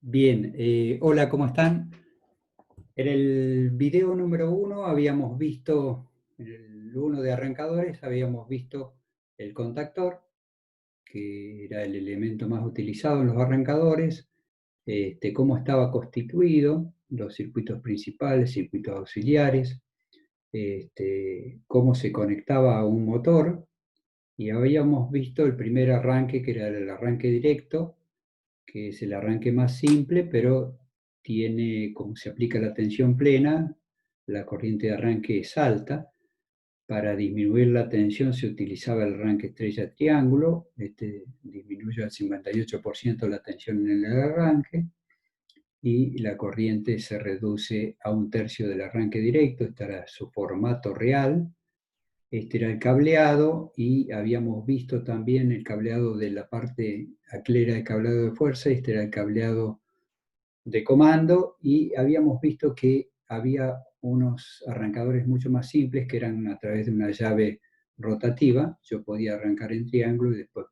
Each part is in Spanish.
Bien, hola, ¿cómo están? En el video número uno habíamos visto, en el uno de arrancadores, habíamos visto el contactor, que era el elemento más utilizado en los arrancadores, cómo estaba constituido, los circuitos principales, circuitos auxiliares, cómo se conectaba a un motor, y habíamos visto el primer arranque, que era el arranque directo, que es el arranque más simple, pero tiene, como se aplica la tensión plena, la corriente de arranque es alta. Para disminuir la tensión se utilizaba el arranque estrella-triángulo, disminuye al 58% la tensión en el arranque y la corriente se reduce a un tercio del arranque directo. Este era su formato real. Este era el cableado y habíamos visto también el cableado de la parte, aquel era el cableado de fuerza, este era el cableado de comando, y habíamos visto que había unos arrancadores mucho más simples que eran a través de una llave rotativa. Yo podía arrancar en triángulo y después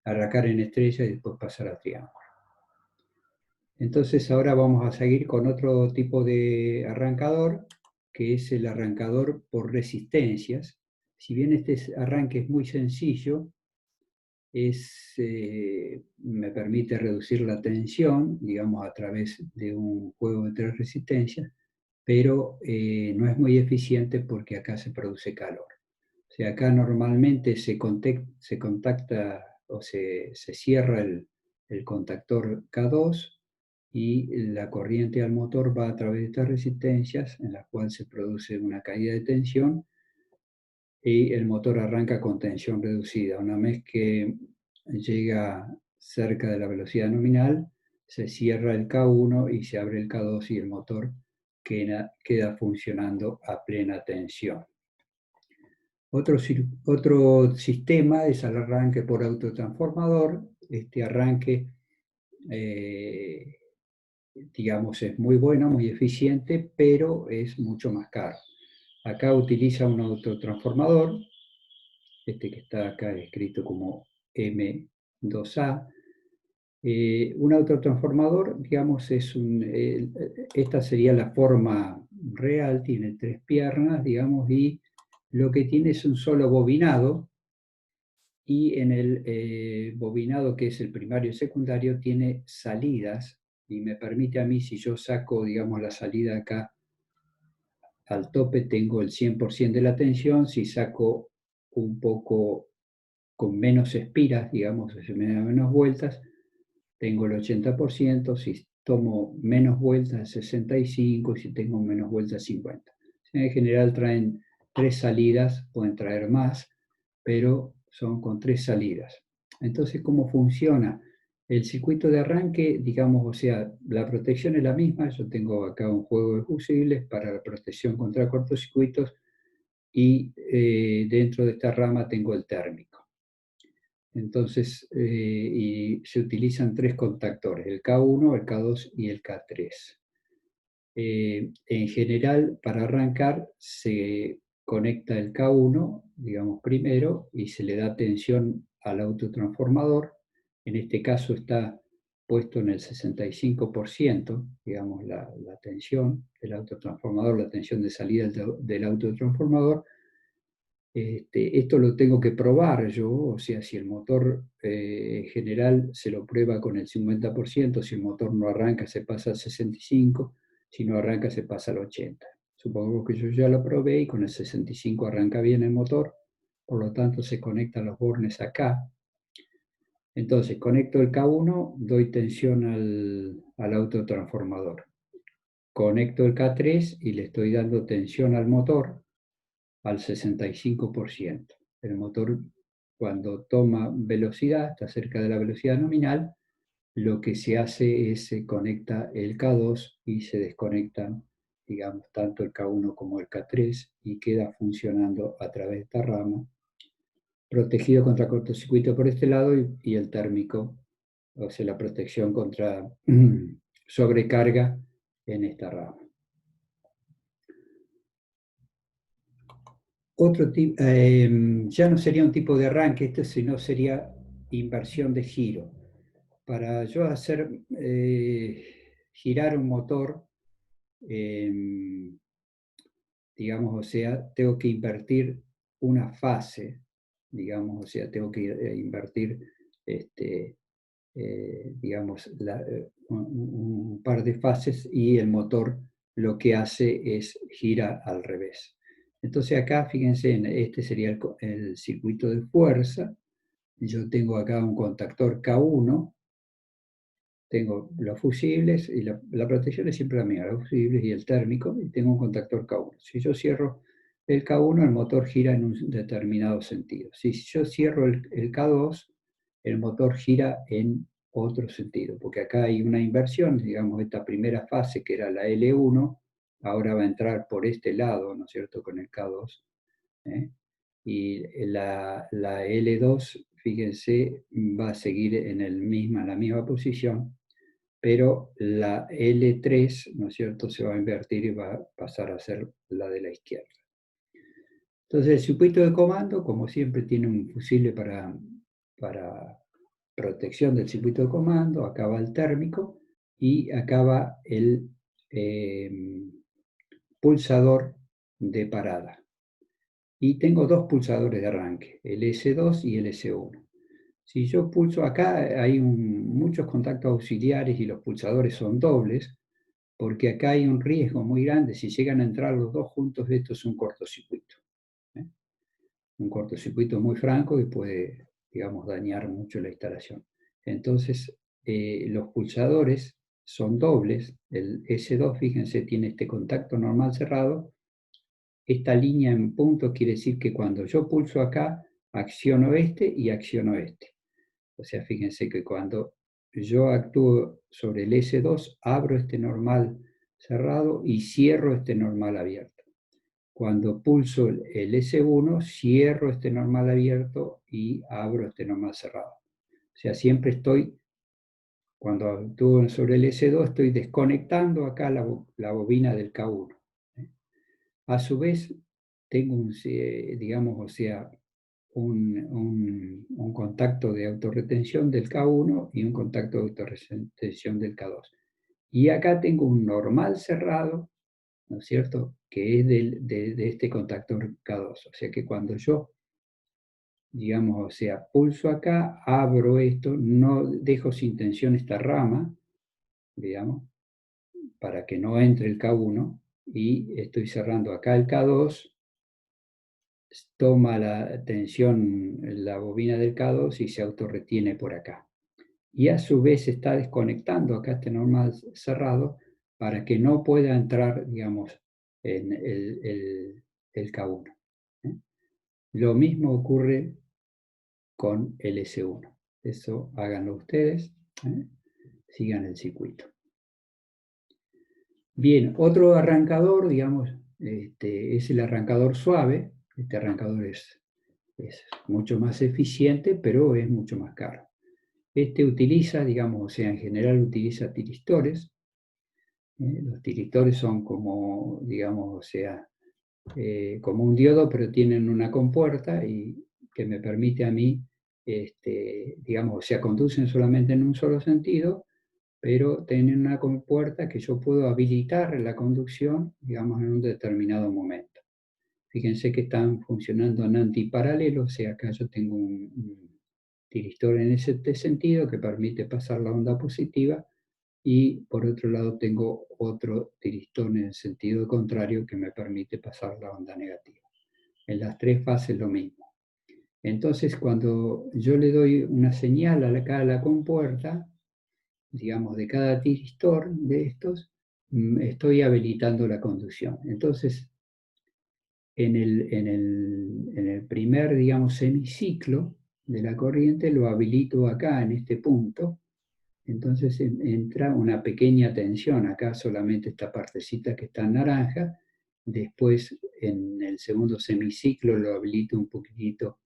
arrancar en estrella y después pasar a triángulo. Entonces ahora vamos a seguir con otro tipo de arrancador, que es el arrancador por resistencias. Si bien este arranque es muy sencillo, me permite reducir la tensión, digamos, a través de un juego de tres resistencias, pero no es muy eficiente porque acá se produce calor. O sea, acá normalmente se contacta o se cierra el contactor K2 y la corriente al motor va a través de estas resistencias, en las cuales se produce una caída de tensión y el motor arranca con tensión reducida. Una vez que llega cerca de la velocidad nominal, se cierra el K1 y se abre el K2 y el motor queda funcionando a plena tensión. Otro sistema es el arranque por autotransformador. Este arranque, digamos, es muy bueno, muy eficiente, pero es mucho más caro. Acá utiliza un autotransformador, que está acá escrito como M2A. Un autotransformador, digamos, esta sería la forma real, tiene tres piernas, digamos, y lo que tiene es un solo bobinado, y en el bobinado, que es el primario y secundario, tiene salidas, y me permite a mí, si yo saco, digamos, la salida acá al tope, tengo el 100% de la tensión. Si saco un poco con menos espiras, digamos, si me da menos vueltas, tengo el 80%. Si tomo menos vueltas, 65%, y si tengo menos vueltas, 50%. En general traen tres salidas, pueden traer más, pero son con tres salidas. Entonces, ¿cómo funciona? El circuito de arranque, digamos, o sea, la protección es la misma. Yo tengo acá un juego de fusibles para la protección contra cortocircuitos, y dentro de esta rama tengo el térmico. Entonces, y se utilizan tres contactores, el K1, el K2 y el K3. En general, para arrancar, se conecta el K1, digamos, primero, y se le da tensión al autotransformador. En este caso está puesto en el 65%, digamos, la tensión del autotransformador, la tensión de salida del autotransformador. Esto lo tengo que probar yo, o sea, si el motor en general se lo prueba con el 50%, si el motor no arranca se pasa al 65%, si no arranca se pasa al 80%. Supongo que yo ya lo probé y con el 65 arranca bien el motor, por lo tanto se conectan los bornes acá. Entonces conecto el K1, doy tensión al autotransformador. Conecto el K3 y le estoy dando tensión al motor al 65%. El motor, cuando toma velocidad, está cerca de la velocidad nominal, lo que se hace es se conecta el K2 y se desconectan, digamos, tanto el K1 como el K3, y queda funcionando a través de esta rama, protegido contra cortocircuito por este lado, y el térmico, o sea, la protección contra sobrecarga en esta rama. Ya no sería un tipo de arranque, esto, sino sería inversión de giro. para yo hacer girar un motor, digamos, o sea, tengo que invertir una fase, digamos, o sea, tengo que invertir, este, digamos, un par de fases y el motor lo que hace es gira al revés. Entonces acá, fíjense, este sería el circuito de fuerza. Yo tengo acá un contactor K1, tengo los fusibles y la protección es siempre la misma, los fusibles y el térmico, y tengo un contactor K1. Si yo cierro el K1, el motor gira en un determinado sentido. Si yo cierro el K2, el motor gira en otro sentido, porque acá hay una inversión, digamos, esta primera fase que era la L1, ahora va a entrar por este lado, ¿no es cierto?, con el K2, ¿eh? Y la L2, fíjense, va a seguir en la misma posición, pero la L3, ¿no es cierto?, se va a invertir y va a pasar a ser la de la izquierda. Entonces el circuito de comando, como siempre, tiene un fusible para protección del circuito de comando, acá va el térmico y acá va el pulsador de parada. Y tengo dos pulsadores de arranque, el S2 y el S1. Si yo pulso acá, hay muchos contactos auxiliares y los pulsadores son dobles, porque acá hay un riesgo muy grande. Si llegan a entrar los dos juntos, esto es un cortocircuito. ¿Eh? Un cortocircuito muy franco que puede, digamos, dañar mucho la instalación. Entonces, los pulsadores son dobles. El S2, fíjense, tiene este contacto normal cerrado. Esta línea en punto quiere decir que cuando yo pulso acá, acciono este y acciono este. O sea, fíjense que cuando yo actúo sobre el S2, abro este normal cerrado y cierro este normal abierto. Cuando pulso el S1, cierro este normal abierto y abro este normal cerrado. O sea, siempre estoy, cuando actúo sobre el S2, estoy desconectando acá la bobina del K1. A su vez, tengo digamos, o sea, un contacto de autorretención del K1 y un contacto de autorretención del K2. Y acá tengo un normal cerrado, ¿no es cierto?, que es de este contactor K2. O sea que cuando yo, digamos, o sea, pulso acá, abro esto, no dejo sin tensión esta rama, digamos, para que no entre el K1, y estoy cerrando acá el K2, toma la tensión la bobina del K2 y se autorretiene por acá. Y a su vez está desconectando acá este normal cerrado para que no pueda entrar, digamos, en el K1. ¿Eh? Lo mismo ocurre con el S1. Eso háganlo ustedes, ¿eh? Sigan el circuito. Bien, otro arrancador, digamos, es el arrancador suave. Este arrancador es mucho más eficiente, pero es mucho más caro. Este utiliza, digamos, o sea, en general utiliza tiristores. Los tiristores son como, digamos, o sea, como un diodo, pero tienen una compuerta y que me permite a mí, digamos, o sea, conducen solamente en un solo sentido, pero tienen una compuerta que yo puedo habilitar la conducción, digamos, en un determinado momento. Fíjense que están funcionando en antiparalelo, o sea, acá yo tengo un tiristor en ese sentido que permite pasar la onda positiva y por otro lado tengo otro tiristor en el sentido contrario que me permite pasar la onda negativa. En las tres fases lo mismo. Entonces cuando yo le doy una señal a la compuerta, digamos de cada tiristor de estos, estoy habilitando la conducción. Entonces en el primer, digamos, semiciclo de la corriente lo habilito acá en este punto. Entonces entra una pequeña tensión, acá solamente esta partecita que está en naranja, después en el segundo semiciclo lo habilito un poquitito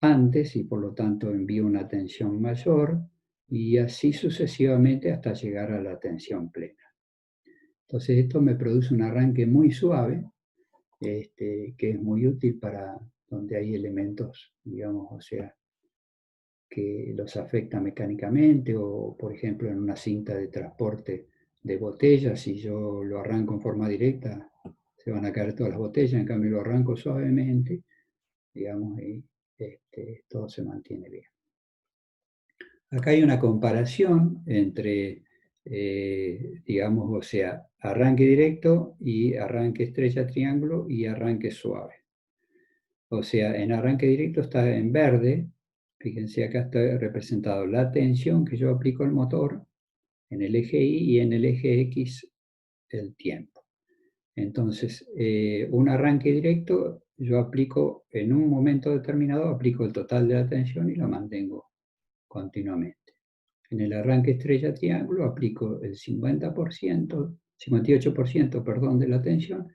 antes y por lo tanto envío una tensión mayor y así sucesivamente hasta llegar a la tensión plena. Entonces esto me produce un arranque muy suave, que es muy útil para donde hay elementos, digamos, o sea, que los afecta mecánicamente, o por ejemplo en una cinta de transporte de botellas, si yo lo arranco en forma directa, se van a caer todas las botellas, en cambio lo arranco suavemente, digamos, y todo se mantiene bien. Acá hay una comparación entre, digamos, o sea, arranque directo y arranque estrella triángulo y arranque suave. O sea, en arranque directo está en verde. Fíjense, acá está representado la tensión que yo aplico al motor en el eje Y y en el eje X el tiempo. Entonces, un arranque directo yo aplico en un momento determinado, aplico el total de la tensión y la mantengo continuamente. En el arranque estrella triángulo aplico el 58%, perdón, de la tensión,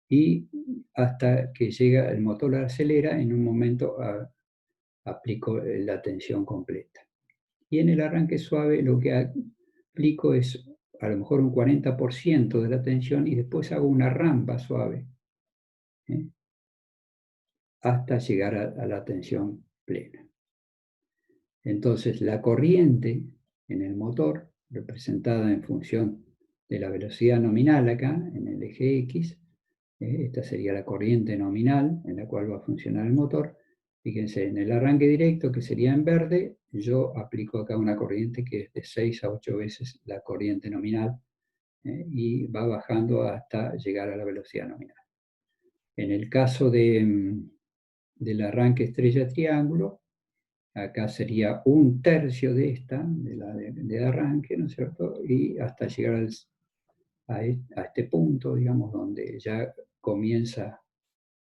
y hasta que llega el motor acelera, en un momento aplico la tensión completa. Y en el arranque suave lo que aplico es a lo mejor un 40% de la tensión y después hago una rampa suave, ¿eh? Hasta llegar a la tensión plena. Entonces la corriente en el motor, representada en función de la velocidad nominal acá, en el eje X, esta sería la corriente nominal en la cual va a funcionar el motor. Fíjense, en el arranque directo, que sería en verde, yo aplico acá una corriente que es de 6 a 8 veces la corriente nominal, y va bajando hasta llegar a la velocidad nominal. En el caso del arranque estrella triángulo, acá sería un tercio de esta, de arranque, ¿no es cierto? Y hasta llegar a este punto, digamos, donde ya comienza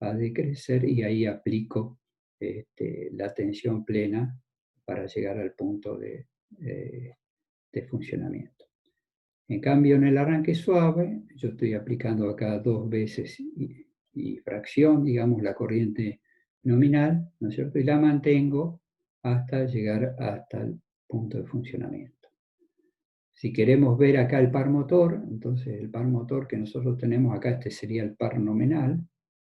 a decrecer y ahí aplico la tensión plena para llegar al punto de funcionamiento. En cambio, en el arranque suave, yo estoy aplicando acá 2 veces y fracción, digamos, la corriente nominal, ¿no es cierto? Y la mantengo hasta llegar hasta el punto de funcionamiento. Si queremos ver acá el par motor, entonces el par motor que nosotros tenemos acá, este sería el par nominal,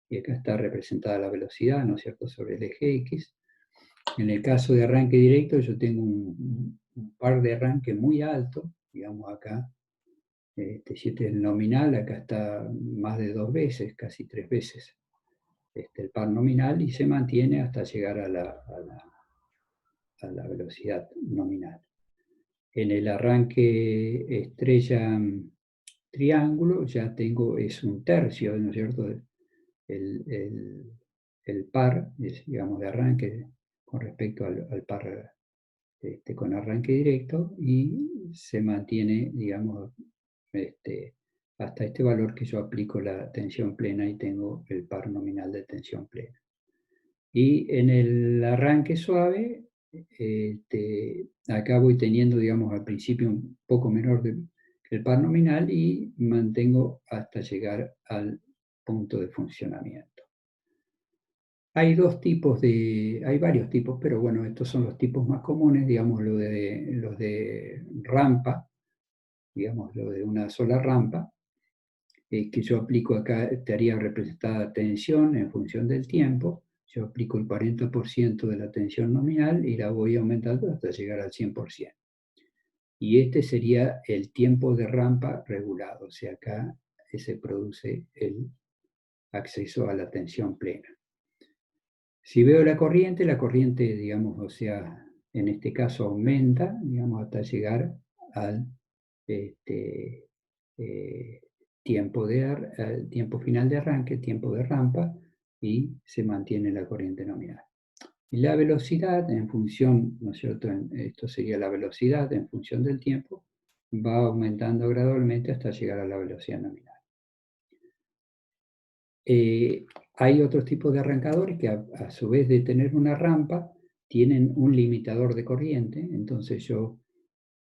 y acá está representada la velocidad, ¿no es cierto?, sobre el eje X. En el caso de arranque directo, yo tengo un par de arranque muy alto, digamos acá, si este es el nominal, acá está más de 2 veces, casi 3 veces el par nominal, y se mantiene hasta llegar a la velocidad nominal. En el arranque estrella triángulo ya tengo, es un tercio, ¿no es cierto?, el par, digamos, de arranque con respecto al par con arranque directo, y se mantiene, digamos, hasta este valor que yo aplico la tensión plena y tengo el par nominal de tensión plena. Y en el arranque suave, acá voy teniendo, digamos, al principio un poco menor que el par nominal y mantengo hasta llegar al punto de funcionamiento. Hay hay varios tipos, pero bueno, estos son los tipos más comunes, digamos, los de rampa, digamos, lo de una sola rampa, que yo aplico acá, estaría representada tensión en función del tiempo. Yo aplico el 40% de la tensión nominal y la voy aumentando hasta llegar al 100%. Y este sería el tiempo de rampa regulado, o sea, acá se produce el acceso a la tensión plena. Si veo la corriente, digamos, o sea, en este caso aumenta, digamos, hasta llegar al tiempo final de arranque, tiempo de rampa, y se mantiene la corriente nominal. Y la velocidad en función, ¿no es cierto?, esto sería la velocidad en función del tiempo, va aumentando gradualmente hasta llegar a la velocidad nominal. Hay otros tipos de arrancadores que a su vez de tener una rampa, tienen un limitador de corriente, entonces yo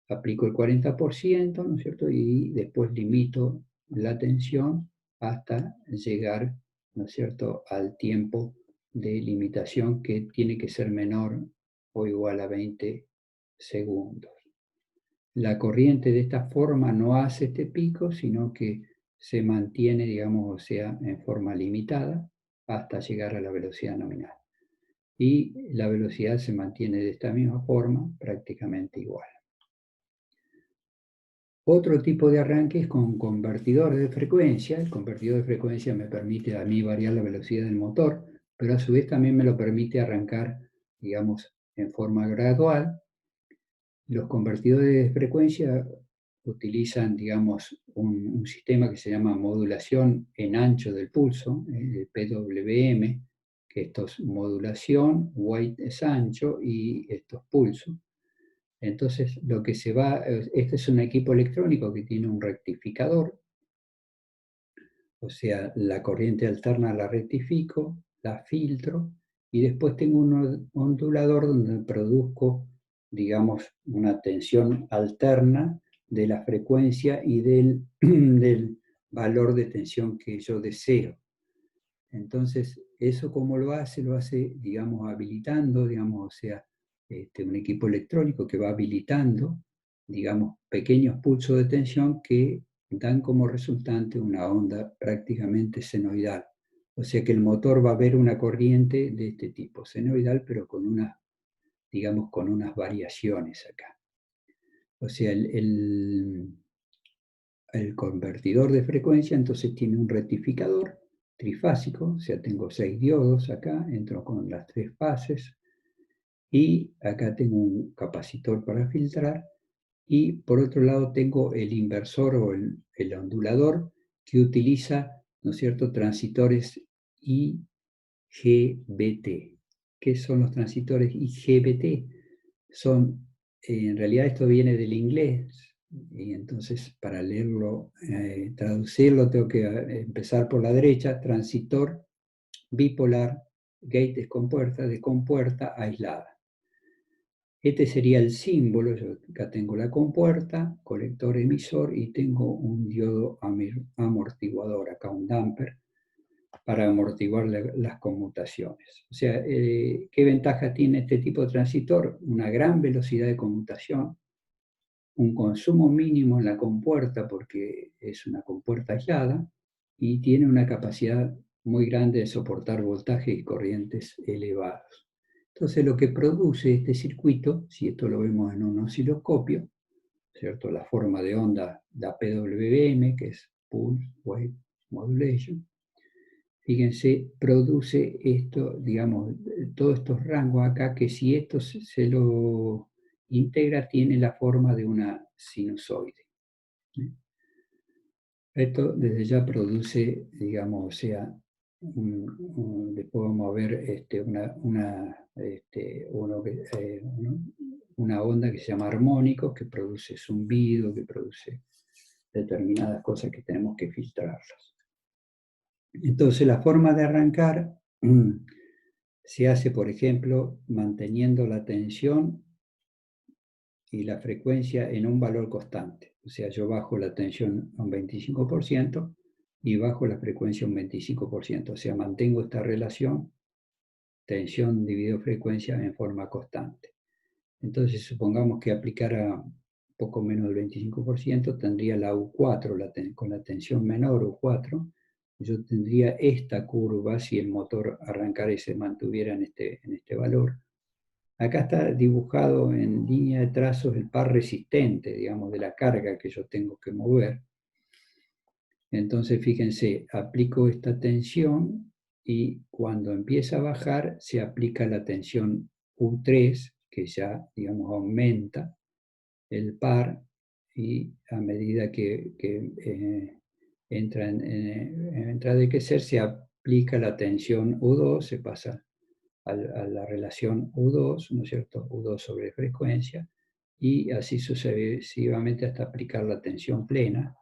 aplico el 40%, ¿no es cierto?, y después limito la tensión hasta llegar, ¿no es cierto?, al tiempo de limitación, que tiene que ser menor o igual a 20 segundos. La corriente de esta forma no hace este pico, sino que se mantiene, digamos, o sea, en forma limitada hasta llegar a la velocidad nominal. y la velocidad se mantiene de esta misma forma, prácticamente igual. Otro tipo de arranque es con convertidores de frecuencia. El convertidor de frecuencia me permite a mí variar la velocidad del motor, pero a su vez también me lo permite arrancar, digamos, en forma gradual. Los convertidores de frecuencia utilizan, digamos, un sistema que se llama modulación en ancho del pulso, el PWM, que esto es modulación, weight es ancho y esto es pulso. Entonces, lo que se va, este es un equipo electrónico que tiene un rectificador, o sea, la corriente alterna la rectifico, la filtro, y después tengo un ondulador donde produzco, digamos, una tensión alterna de la frecuencia y del valor de tensión que yo deseo. Entonces, ¿eso cómo lo hace? Lo hace, digamos, habilitando, digamos, o sea, un equipo electrónico que va habilitando, digamos, pequeños pulsos de tensión que dan como resultante una onda prácticamente senoidal. O sea que el motor va a ver una corriente de este tipo, senoidal, pero con unas, digamos, con unas variaciones acá. O sea, el convertidor de frecuencia entonces tiene un rectificador trifásico, o sea, tengo 6 diodos acá, entro con las 3 fases, y acá tengo un capacitor para filtrar, y por otro lado tengo el inversor o el ondulador que utiliza, ¿no es cierto?, transitores IGBT. ¿Qué son los transitores IGBT? Son, en realidad esto viene del inglés, y entonces para leerlo, traducirlo, tengo que empezar por la derecha: transitor bipolar, gate de compuerta aislada. Este sería el símbolo. Yo acá tengo la compuerta, colector emisor, y tengo un diodo amortiguador, acá un damper, para amortiguar las conmutaciones. O sea, ¿qué ventaja tiene este tipo de transitor? Una gran velocidad de conmutación, un consumo mínimo en la compuerta porque es una compuerta aislada, y tiene una capacidad muy grande de soportar voltajes y corrientes elevados. Entonces, lo que produce este circuito, si esto lo vemos en un osciloscopio, ¿cierto?, la forma de onda da PWM, que es Pulse Wave Modulation, fíjense, produce esto, digamos, todos estos rangos acá, que si esto se lo integra, tiene la forma de una sinusoide. Esto desde ya produce, digamos, o sea, después vamos a ver una onda que se llama armónico, que produce zumbido, que produce determinadas cosas que tenemos que filtrarlas. Entonces, la forma de arrancar se hace, por ejemplo, manteniendo la tensión y la frecuencia en un valor constante. O sea, yo bajo la tensión a un 25% y bajo la frecuencia un 25%. O sea, mantengo esta relación, tensión dividido frecuencia, en forma constante. Entonces, supongamos que aplicara poco menos del 25%, tendría la U4, con la tensión menor U4, yo tendría esta curva si el motor arrancara y se mantuviera en este valor. Acá está dibujado en línea de trazos el par resistente, digamos, de la carga que yo tengo que mover. Entonces, fíjense, aplico esta tensión y cuando empieza a bajar se aplica la tensión U3, que ya, digamos, aumenta el par, y a medida que entra en decrecer, se aplica la tensión U2, se pasa a la relación U2, ¿no es cierto?, U2 sobre frecuencia, y así sucesivamente hasta aplicar la tensión plena,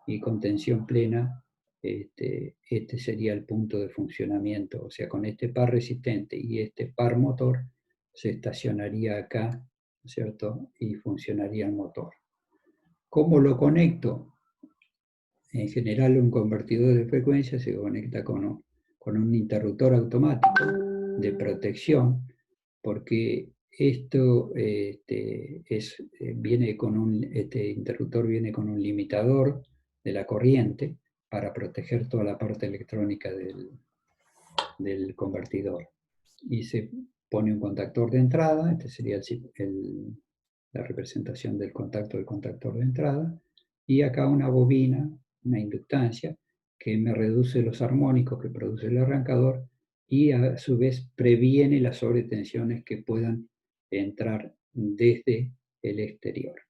y con tensión plena este sería el punto de funcionamiento. O sea, con este par resistente y este par motor se estacionaría acá, ¿no es cierto?, y funcionaría el motor. ¿Cómo lo conecto? En general, un convertidor de frecuencia se conecta con un interruptor automático de protección, porque esto este interruptor viene con un limitador de la corriente para proteger toda la parte electrónica del convertidor. Y se pone un contactor de entrada, este sería la representación del contactor de entrada, y acá una bobina, una inductancia, que me reduce los armónicos que produce el arrancador y a su vez previene las sobretensiones que puedan entrar desde el exterior.